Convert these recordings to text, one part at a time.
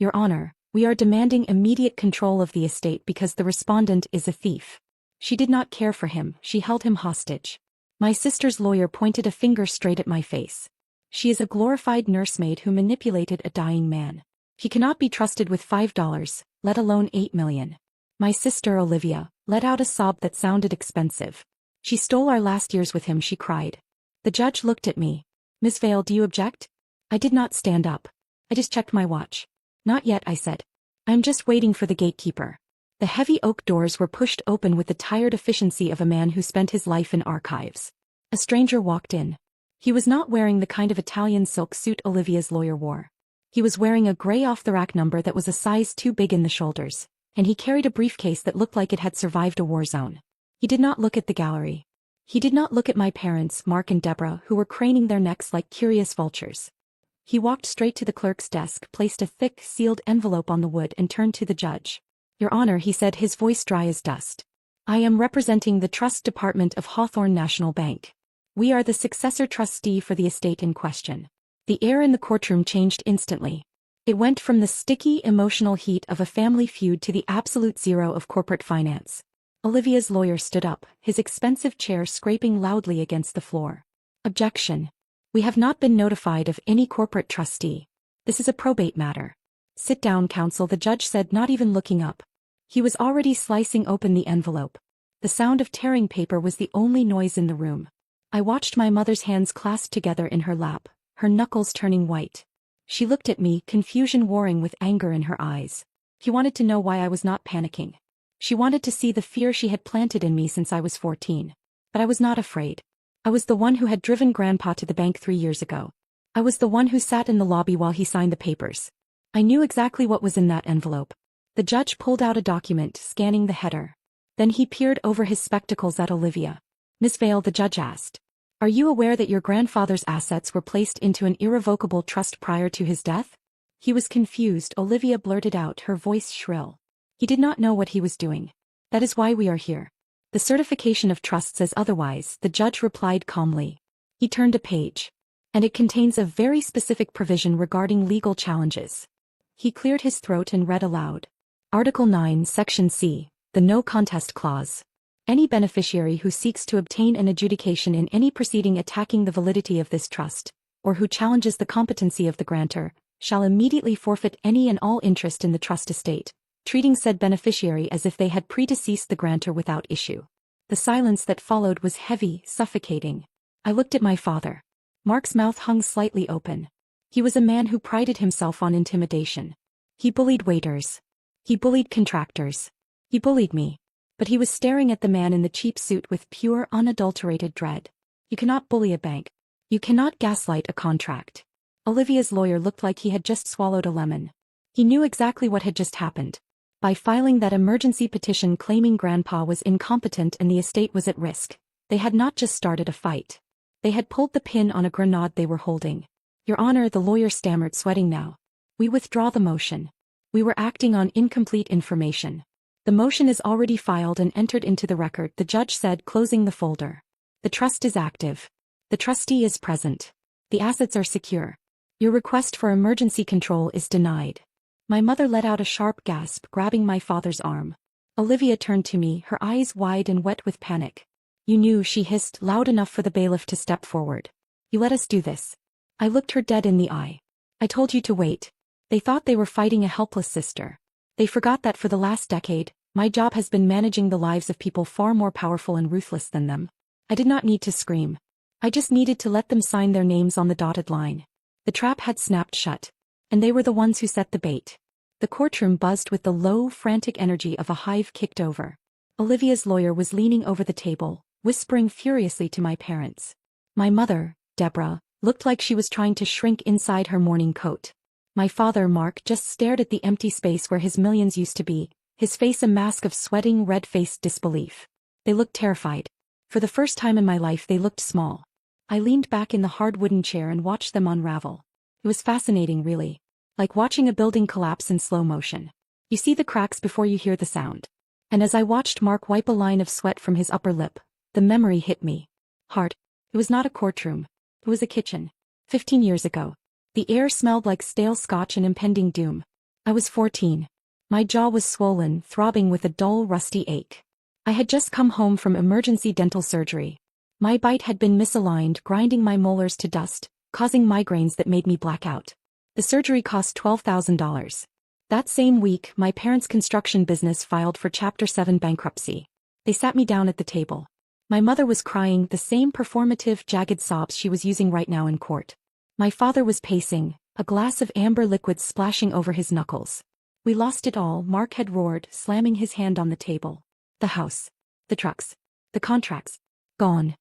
Your Honor, we are demanding immediate control of the estate because the respondent is a thief. She did not care for him, she held him hostage. My sister's lawyer pointed a finger straight at my face. She is a glorified nursemaid who manipulated a dying man. He cannot be trusted with $5, let alone $8 million. My sister Olivia let out a sob that sounded expensive. She stole our last years with him, she cried. The judge looked at me. Ms. Vale, do you object? I did not stand up. I just checked my watch. Not yet, I said. I am just waiting for the gatekeeper. The heavy oak doors were pushed open with the tired efficiency of a man who spent his life in archives. A stranger walked in. He was not wearing the kind of Italian silk suit Olivia's lawyer wore. He was wearing a gray off-the-rack number that was a size too big in the shoulders, and he carried a briefcase that looked like it had survived a war zone. He did not look at the gallery. He did not look at my parents, Mark and Deborah, who were craning their necks like curious vultures. He walked straight to the clerk's desk, placed a thick, sealed envelope on the wood and turned to the judge. Your Honor, he said, his voice dry as dust. I am representing the Trust Department of Hawthorne National Bank. We are the successor trustee for the estate in question. The air in the courtroom changed instantly. It went from the sticky, emotional heat of a family feud to the absolute zero of corporate finance. Olivia's lawyer stood up, his expensive chair scraping loudly against the floor. Objection. We have not been notified of any corporate trustee. This is a probate matter. Sit down, counsel, the judge said, not even looking up. He was already slicing open the envelope. The sound of tearing paper was the only noise in the room. I watched my mother's hands clasped together in her lap, her knuckles turning white. She looked at me, confusion warring with anger in her eyes. She wanted to know why I was not panicking. She wanted to see the fear she had planted in me since I was 14. But I was not afraid. I was the one who had driven Grandpa to the bank 3 years ago. I was the one who sat in the lobby while he signed the papers. I knew exactly what was in that envelope. The judge pulled out a document, scanning the header. Then he peered over his spectacles at Olivia. Miss Vale, the judge asked. Are you aware that your grandfather's assets were placed into an irrevocable trust prior to his death? He was confused, Olivia blurted out, her voice shrill. He did not know what he was doing. That is why we are here. The certification of trust says otherwise, the judge replied calmly. He turned a page. And it contains a very specific provision regarding legal challenges. He cleared his throat and read aloud. Article 9, Section C, the No Contest Clause. Any beneficiary who seeks to obtain an adjudication in any proceeding attacking the validity of this trust, or who challenges the competency of the grantor, shall immediately forfeit any and all interest in the trust estate, treating said beneficiary as if they had predeceased the grantor without issue. The silence that followed was heavy, suffocating. I looked at my father. Mark's mouth hung slightly open. He was a man who prided himself on intimidation. He bullied waiters. He bullied contractors. He bullied me. But he was staring at the man in the cheap suit with pure, unadulterated dread. You cannot bully a bank. You cannot gaslight a contract. Olivia's lawyer looked like he had just swallowed a lemon. He knew exactly what had just happened. By filing that emergency petition claiming Grandpa was incompetent and the estate was at risk, they had not just started a fight. They had pulled the pin on a grenade they were holding. Your Honor, the lawyer stammered, sweating now. We withdraw the motion. We were acting on incomplete information. The motion is already filed and entered into the record, the judge said, closing the folder. The trust is active. The trustee is present. The assets are secure. Your request for emergency control is denied. My mother let out a sharp gasp, grabbing my father's arm. Olivia turned to me, her eyes wide and wet with panic. You knew, she hissed, loud enough for the bailiff to step forward. You let us do this. I looked her dead in the eye. I told you to wait. They thought they were fighting a helpless sister. They forgot that for the last decade, my job has been managing the lives of people far more powerful and ruthless than them. I did not need to scream. I just needed to let them sign their names on the dotted line. The trap had snapped shut. And they were the ones who set the bait. The courtroom buzzed with the low, frantic energy of a hive kicked over. Olivia's lawyer was leaning over the table, whispering furiously to my parents. My mother, Deborah, looked like she was trying to shrink inside her morning coat. My father, Mark, just stared at the empty space where his millions used to be, his face a mask of sweating, red-faced disbelief. They looked terrified. For the first time in my life they looked small. I leaned back in the hard wooden chair and watched them unravel. It was fascinating, really. Like watching a building collapse in slow motion. You see the cracks before you hear the sound. And as I watched Mark wipe a line of sweat from his upper lip, the memory hit me. Hard. It was not a courtroom. It was a kitchen. 15 years ago. The air smelled like stale scotch and impending doom. I was 14. My jaw was swollen, throbbing with a dull, rusty ache. I had just come home from emergency dental surgery. My bite had been misaligned, grinding my molars to dust, causing migraines that made me black out. The surgery cost $12,000. That same week, my parents' construction business filed for Chapter 7 bankruptcy. They sat me down at the table. My mother was crying, the same performative, jagged sobs she was using right now in court. My father was pacing, a glass of amber liquid splashing over his knuckles. We lost it all, Mark had roared, slamming his hand on the table. The house. The trucks. The contracts. Gone.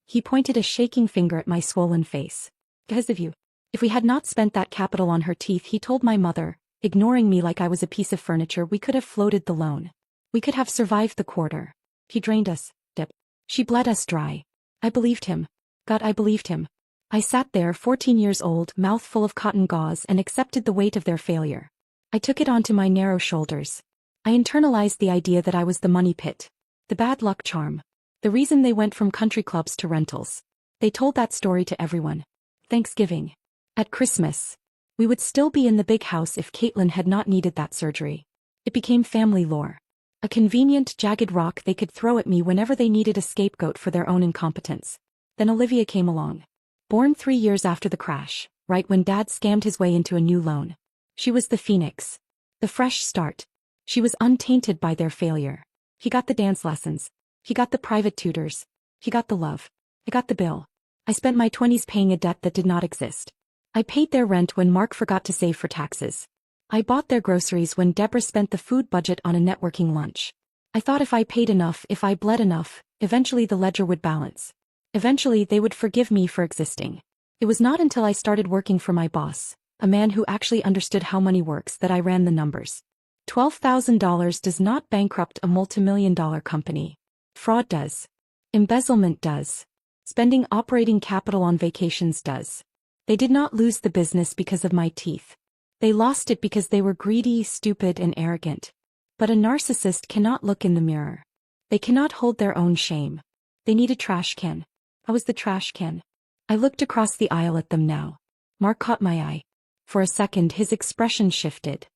He pointed a shaking finger at my swollen face. Because of you. If we had not spent that capital on her teeth, he told my mother, ignoring me like I was a piece of furniture, we could have floated the loan. We could have survived the quarter. He drained us, Dip. She bled us dry. I believed him. God, I believed him. I sat there, 14 years old, mouth full of cotton gauze, and accepted the weight of their failure. I took it onto my narrow shoulders. I internalized the idea that I was the money pit. The bad luck charm. The reason they went from country clubs to rentals. They told that story to everyone. Thanksgiving. At Christmas. We would still be in the big house if Caitlin had not needed that surgery. It became family lore. A convenient, jagged rock they could throw at me whenever they needed a scapegoat for their own incompetence. Then Olivia came along. Born 3 years after the crash, right when Dad scammed his way into a new loan. She was the phoenix. The fresh start. She was untainted by their failure. He got the dance lessons. He got the private tutors. He got the love. I got the bill. I spent my 20s paying a debt that did not exist. I paid their rent when Mark forgot to save for taxes. I bought their groceries when Deborah spent the food budget on a networking lunch. I thought if I paid enough, if I bled enough, eventually the ledger would balance. Eventually they would forgive me for existing. It was not until I started working for my boss, a man who actually understood how money works, that I ran the numbers. $12,000 does not bankrupt a multimillion-dollar company. Fraud does. Embezzlement does. Spending operating capital on vacations does. They did not lose the business because of my teeth. They lost it because they were greedy, stupid, and arrogant. But a narcissist cannot look in the mirror. They cannot hold their own shame. They need a trash can. I was the trash can. I looked across the aisle at them now. Mark caught my eye. For a second his expression shifted.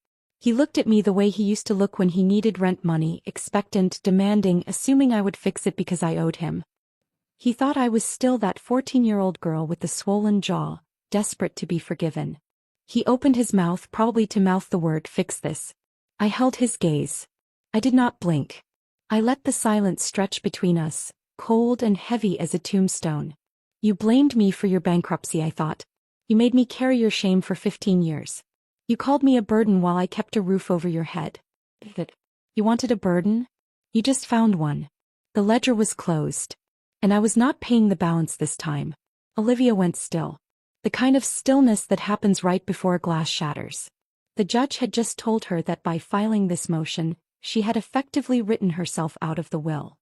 He looked at me the way he used to look when he needed rent money, expectant, demanding, assuming I would fix it because I owed him. He thought I was still that 14-year-old girl with the swollen jaw, desperate to be forgiven. He opened his mouth, probably to mouth the word, fix this. I held his gaze. I did not blink. I let the silence stretch between us, cold and heavy as a tombstone. You blamed me for your bankruptcy, I thought. You made me carry your shame for 15 years. You called me a burden while I kept a roof over your head. That you wanted a burden? You just found one. The ledger was closed. And I was not paying the balance this time. Olivia went still. The kind of stillness that happens right before a glass shatters. The judge had just told her that by filing this motion, she had effectively written herself out of the will.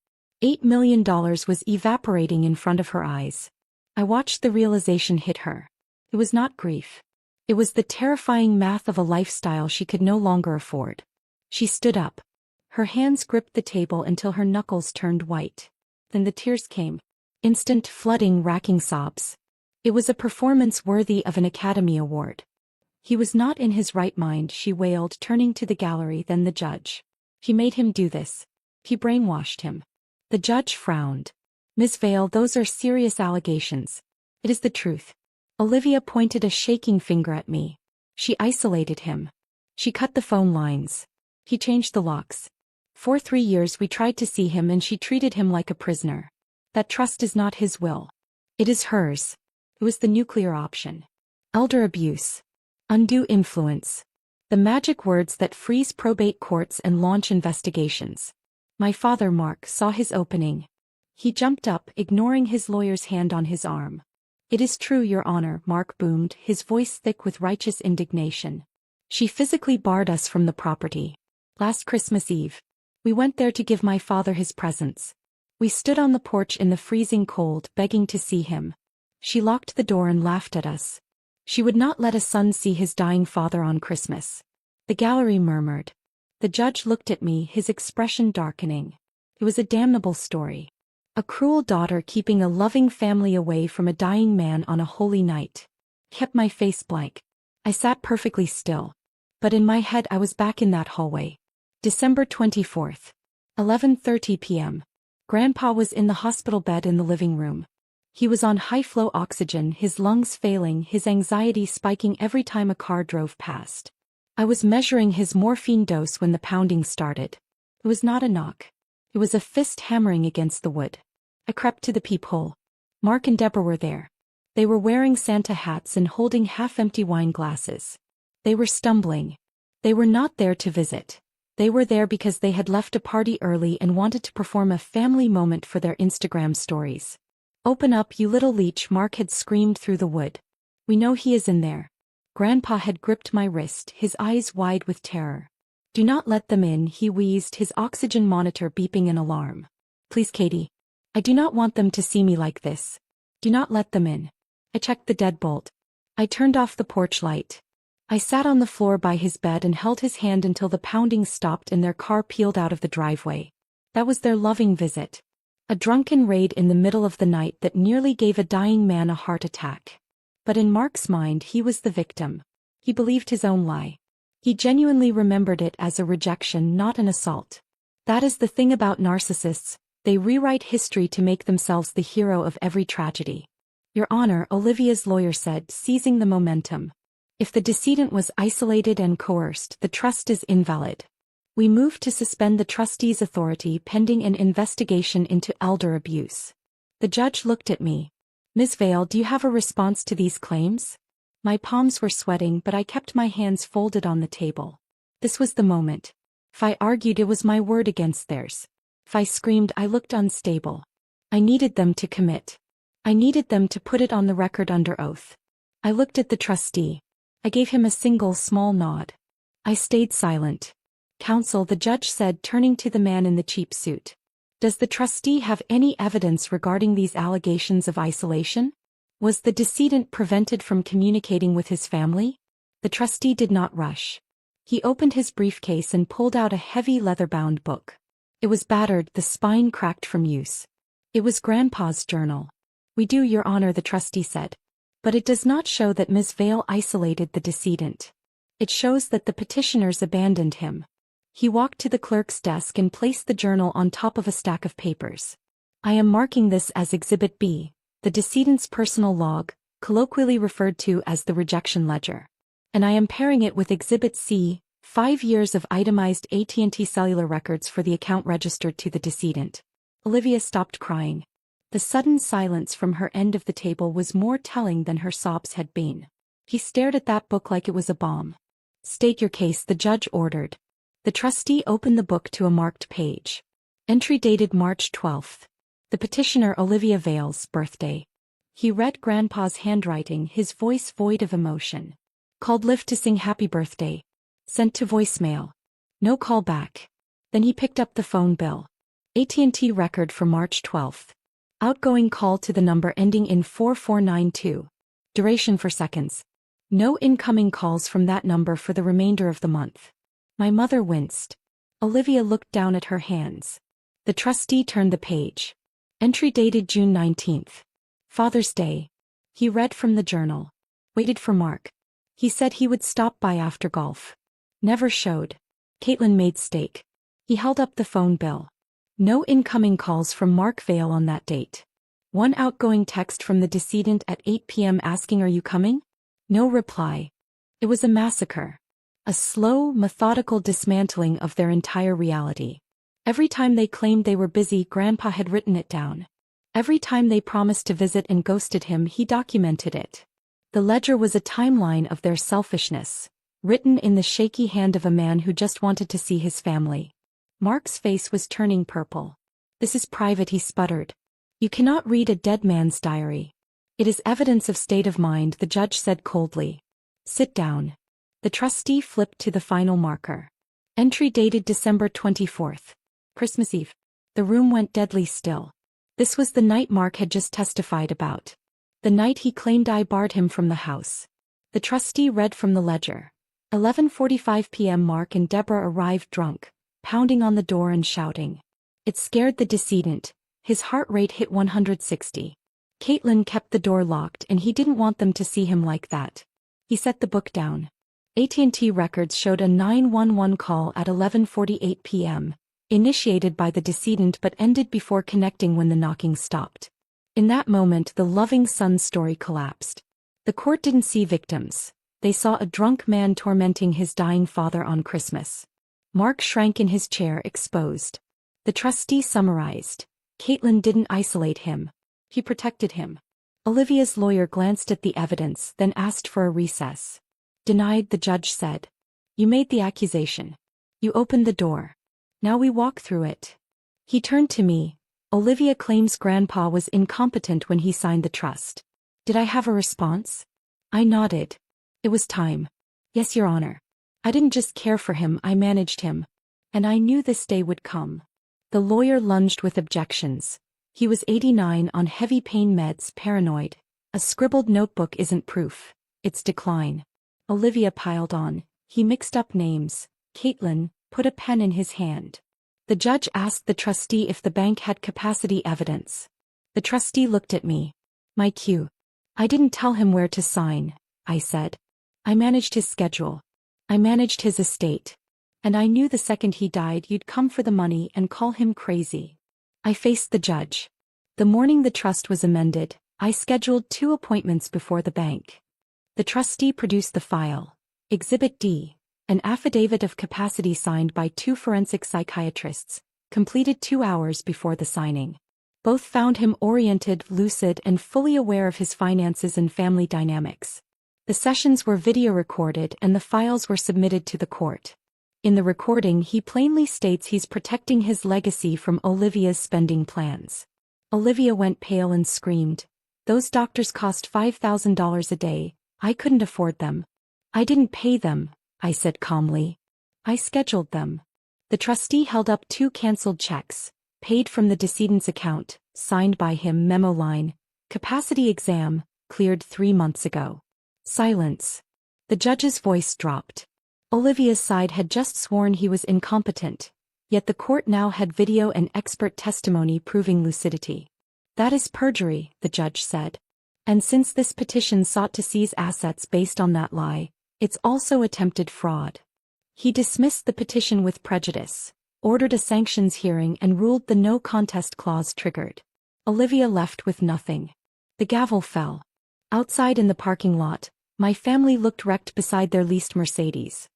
$8 million was evaporating in front of her eyes. I watched the realization hit her. It was not grief. It was the terrifying math of a lifestyle she could no longer afford. She stood up. Her hands gripped the table until her knuckles turned white. Then the tears came. Instant, flooding, racking sobs. It was a performance worthy of an Academy Award. He was not in his right mind, she wailed, turning to the gallery, then the judge. He made him do this. He brainwashed him. The judge frowned. Ms. Vale, those are serious allegations. It is the truth. Olivia pointed a shaking finger at me. She isolated him. She cut the phone lines. He changed the locks. For 3 years we tried to see him and she treated him like a prisoner. That trust is not his will. It is hers. It was the nuclear option. Elder abuse. Undue influence. The magic words that freeze probate courts and launch investigations. My father, Mark, saw his opening. He jumped up, ignoring his lawyer's hand on his arm. It is true, Your Honor, Mark boomed, his voice thick with righteous indignation. She physically barred us from the property. Last Christmas Eve. We went there to give my father his presents. We stood on the porch in the freezing cold, begging to see him. She locked the door and laughed at us. She would not let a son see his dying father on Christmas. The gallery murmured. The judge looked at me, his expression darkening. It was a damnable story. A cruel daughter keeping a loving family away from a dying man on a holy night. Kept my face blank. I sat perfectly still. But in my head I was back in that hallway. December 24th. 11:30 p.m. Grandpa was in the hospital bed in the living room. He was on high-flow oxygen, his lungs failing, his anxiety spiking every time a car drove past. I was measuring his morphine dose when the pounding started. It was not a knock. It was a fist hammering against the wood. I crept to the peephole. Mark and Deborah were there. They were wearing Santa hats and holding half-empty wine glasses. They were stumbling. They were not there to visit. They were there because they had left a party early and wanted to perform a family moment for their Instagram stories. "Open up, you little leech," Mark had screamed through the wood. "We know he is in there." Grandpa had gripped my wrist, his eyes wide with terror. "Do not let them in," he wheezed, his oxygen monitor beeping an alarm. "Please, Katie. I do not want them to see me like this. Do not let them in." I checked the deadbolt. I turned off the porch light. I sat on the floor by his bed and held his hand until the pounding stopped and their car peeled out of the driveway. That was their loving visit. A drunken raid in the middle of the night that nearly gave a dying man a heart attack. But in Mark's mind he was the victim. He believed his own lie. He genuinely remembered it as a rejection, not an assault. That is the thing about narcissists, they rewrite history to make themselves the hero of every tragedy. "Your Honor," Olivia's lawyer said, seizing the momentum. "If the decedent was isolated and coerced, the trust is invalid. We move to suspend the trustee's authority pending an investigation into elder abuse." The judge looked at me. "Ms. Vale, do you have a response to these claims?" My palms were sweating, but I kept my hands folded on the table. This was the moment. If I argued, it was my word against theirs. If I screamed, I looked unstable. I needed them to commit. I needed them to put it on the record under oath. I looked at the trustee. I gave him a single small nod. I stayed silent. "Counsel," the judge said, turning to the man in the cheap suit. "Does the trustee have any evidence regarding these allegations of isolation? Was the decedent prevented from communicating with his family?" The trustee did not rush. He opened his briefcase and pulled out a heavy leather-bound book. It was battered, the spine cracked from use. It was Grandpa's journal. "We do, Your Honor," the trustee said. "But it does not show that Ms. Vale isolated the decedent. It shows that the petitioners abandoned him." He walked to the clerk's desk and placed the journal on top of a stack of papers. "I am marking this as Exhibit B, the decedent's personal log, colloquially referred to as the rejection ledger. And I am pairing it with Exhibit C, 5 years of itemized AT&T cellular records for the account registered to the decedent." Olivia stopped crying. The sudden silence from her end of the table was more telling than her sobs had been. He stared at that book like it was a bomb. "State your case," the judge ordered. The trustee opened the book to a marked page. Entry dated March 12th. The petitioner Olivia Vale's birthday. He read Grandpa's handwriting, his voice void of emotion. "Called Lyft to sing happy birthday. Sent to voicemail. No call back." Then he picked up the phone bill. AT&T record for March 12th. Outgoing call to the number ending in 4492. Duration for seconds. No incoming calls from that number for the remainder of the month. My mother winced. Olivia looked down at her hands. The trustee turned the page. Entry dated June 19th. Father's Day. He read from the journal. Waited for Mark. He said he would stop by after golf. Never showed. Caitlin made steak. He held up the phone bill. No incoming calls from Mark Vale on that date. One outgoing text from the decedent at 8 p.m. asking, "Are you coming?" No reply. It was a massacre. A slow, methodical dismantling of their entire reality. Every time they claimed they were busy, Grandpa had written it down. Every time they promised to visit and ghosted him, he documented it. The ledger was a timeline of their selfishness, written in the shaky hand of a man who just wanted to see his family. Mark's face was turning purple. "This is private," he sputtered. "You cannot read a dead man's diary. It is evidence of state of mind," the judge said coldly. "Sit down." The trustee flipped to the final marker. Entry dated December 24th. Christmas Eve. The room went deadly still. This was the night Mark had just testified about. The night he claimed I barred him from the house. The trustee read from the ledger. 11:45 p.m. Mark and Deborah arrived drunk, pounding on the door and shouting. It scared the decedent. His heart rate hit 160. Caitlin kept the door locked and he didn't want them to see him like that. He set the book down. AT&T records showed a 911 call at 11:48 p.m., initiated by the decedent but ended before connecting when the knocking stopped. In that moment, the loving son's story collapsed. The court didn't see victims. They saw a drunk man tormenting his dying father on Christmas. Mark shrank in his chair, exposed. The trustee summarized. Caitlin didn't isolate him. He protected him. Olivia's lawyer glanced at the evidence, then asked for a recess. Denied, the judge said. You made the accusation. You opened the door. Now we walk through it. He turned to me. Olivia claims Grandpa was incompetent when he signed the trust. Did I have a response? I nodded. It was time. Yes, Your Honor. I didn't just care for him, I managed him. And I knew this day would come. The lawyer lunged with objections. He was 89 on heavy pain meds, paranoid. A scribbled notebook isn't proof. It's decline. Olivia piled on. He mixed up names. Caitlin put a pen in his hand. The judge asked the trustee if the bank had capacity evidence. The trustee looked at me. My cue. I didn't tell him where to sign, I said. I managed his schedule. I managed his estate. And I knew the second he died you'd come for the money and call him crazy. I faced the judge. The morning the trust was amended, I scheduled 2 appointments before the bank. The trustee produced the file. Exhibit D, an affidavit of capacity signed by 2 forensic psychiatrists, completed 2 hours before the signing. Both found him oriented, lucid, and fully aware of his finances and family dynamics. The sessions were video recorded and the files were submitted to the court. In the recording, he plainly states he's protecting his legacy from Olivia's spending plans. Olivia went pale and screamed. Those doctors cost $5,000 a day. I couldn't afford them. I didn't pay them, I said calmly. I scheduled them. The trustee held up 2 canceled checks, paid from the decedent's account, signed by him, memo line, capacity exam, cleared 3 months ago. Silence. The judge's voice dropped. Olivia's side had just sworn he was incompetent, yet the court now had video and expert testimony proving lucidity. That is perjury, the judge said. And since this petition sought to seize assets based on that lie, it's also attempted fraud. He dismissed the petition with prejudice, ordered a sanctions hearing and ruled the no contest clause triggered. Olivia left with nothing. The gavel fell. Outside in the parking lot, my family looked wrecked beside their leased Mercedes.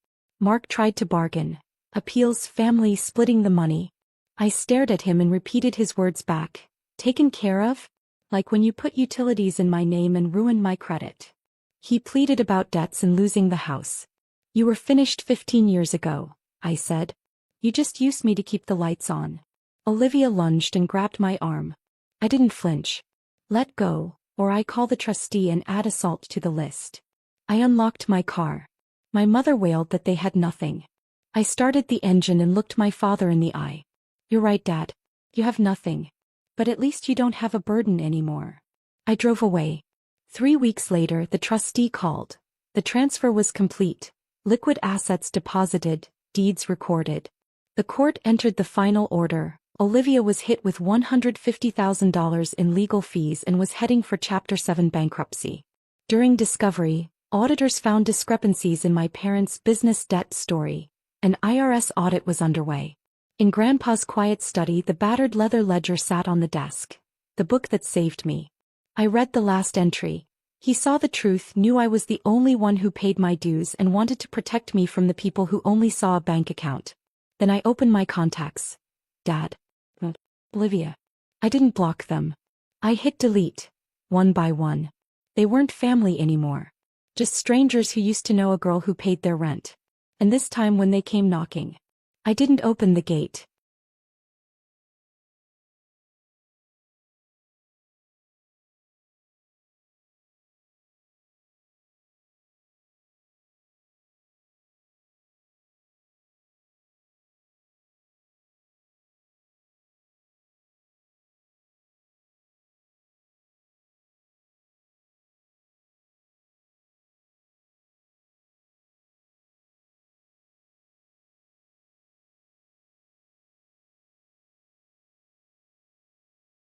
Mark tried to bargain. Appeals, family splitting the money. I stared at him and repeated his words back. Taken care of? Like when you put utilities in my name and ruined my credit. He pleaded about debts and losing the house. You were finished 15 years ago, I said. You just used me to keep the lights on. Olivia lunged and grabbed my arm. I didn't flinch. Let go, or I call the trustee and add assault to the list. I unlocked my car. My mother wailed that they had nothing. I started the engine and looked my father in the eye. You're right, Dad. You have nothing. But at least you don't have a burden anymore. I drove away. 3 weeks later, the trustee called. The transfer was complete. Liquid assets deposited, deeds recorded. The court entered the final order. Olivia was hit with $150,000 in legal fees and was heading for Chapter 7 bankruptcy. During discovery, auditors found discrepancies in my parents' business debt story. An IRS audit was underway. In Grandpa's quiet study, the battered leather ledger sat on the desk. The book that saved me. I read the last entry. He saw the truth, knew I was the only one who paid my dues and wanted to protect me from the people who only saw a bank account. Then I opened my contacts. Dad. Olivia. I didn't block them. I hit delete. One by one. They weren't family anymore. Just strangers who used to know a girl who paid their rent. And this time when they came knocking, I didn't open the gate.